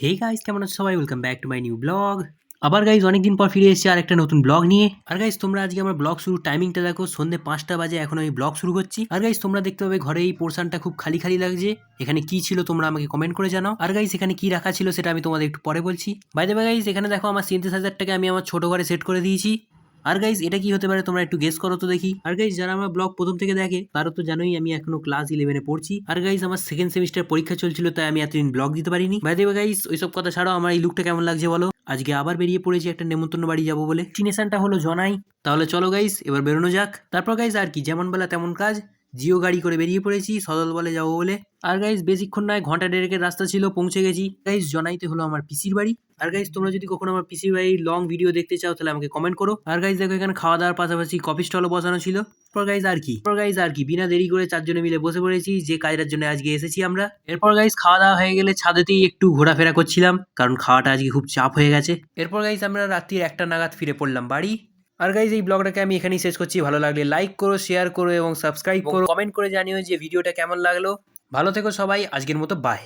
Hey guys, কেমন আছো সবাই? Welcome back to my new blog. আবার গাইস অনেকদিন পর ফিরে এসেছি আর একটা নতুন ব্লগ নিয়ে। আর গাইস তোমরা আজকে আমার ব্লগ শুরুর টাইমিংটা দেখো, সন্ধ্যে 5টা বাজে, এখন আমি ব্লগ শুরু করছি। আর গাইস তোমরা দেখতে পাবে ঘরে এই পোর্শনটা খুব খালি খালি লাগছে। এখানে কি ছিল তোমরা আমাকে কমেন্ট করে জানাও। আর গাইস এখানে কি রাখা ছিল সেটা আমি তোমাদের একটু পরে বলছি। বাই দ্য ওয়ে গাইস, এখানে দেখো আমার সিনথেসাইজারটাকে আমি আমার ছোট ঘরে সেট করে দিয়েছি। আর গাইস এটা কি হতে পারে তোমরা একটু গেস করো তো দেখি। আর গাইস যারা আমার ব্লগ প্রথম থেকে দেখে তারা তো জানোই আমি এখনো ক্লাস 11-এ পড়ছি। আর গাইস আমার সেকেন্ড সেমিস্টার পরীক্ষা চলছিল, তাই আমি এতদিন ব্লগ দিতে পারিনি। বাই দ্য ওয়ে গাইস ওইসব কথা ছাড়াও আমার এই লুকটা কেমন লাগছে বলো। আজকে আবার বেরিয়ে পড়েছি একটা নেমন্তন্ন বাড়ি যাবো বলে। ডেস্টিনেশনটা হলো জনাই। তাহলে চলো গাইস এবার বেরোনো যাক। তারপর গাইস আর কি, যেমন বেলা তেমন কাজ। জিও গাড়ি করে বেরিয়ে পড়েছি সদল বলে যাবো বলে। আর গাইস বেশিক্ষণ নয়, ঘন্টা দেড়েকের রাস্তা ছিল, পৌঁছে গেছি। গাইস জনাইতে হলো আমার পিসির বাড়ি। আর গাইস তোমরা যদি কখনো আমার পিসির বাড়ির লং ভিডিও দেখতে চাও তাহলে আমাকে কমেন্ট করো। আর গাইস দেখো এখানে খাওয়া দাওয়ার পাশাপাশি কফি স্টলও বসানো ছিল। এরপর গাইস আর কি বিনা দেরি করে চারজনে মিলে বসে পড়েছি যে কাজটার জন্য আজকে এসেছি আমরা। এরপর গাইস খাওয়া দাওয়া হয়ে গেলে ছাদেতেই একটু ঘোরাফেরা করছিলাম, কারণ খাওয়াটা আজকে খুব চাপ হয়ে গেছে। এরপর গাইস আমরা রাত্রির 1টা নাগাদ ফিরে পড়লাম বাড়ি। আর গাইস এই ব্লগটাকে আমি এখানেই শেষ করছি। ভালো লাগলে লাইক করো, শেয়ার করো এবং সাবস্ক্রাইব করো। কমেন্ট করে জানিও যে ভিডিওটা কেমন লাগলো। ভালো থেকো সবাই, আজকের মতো বাই।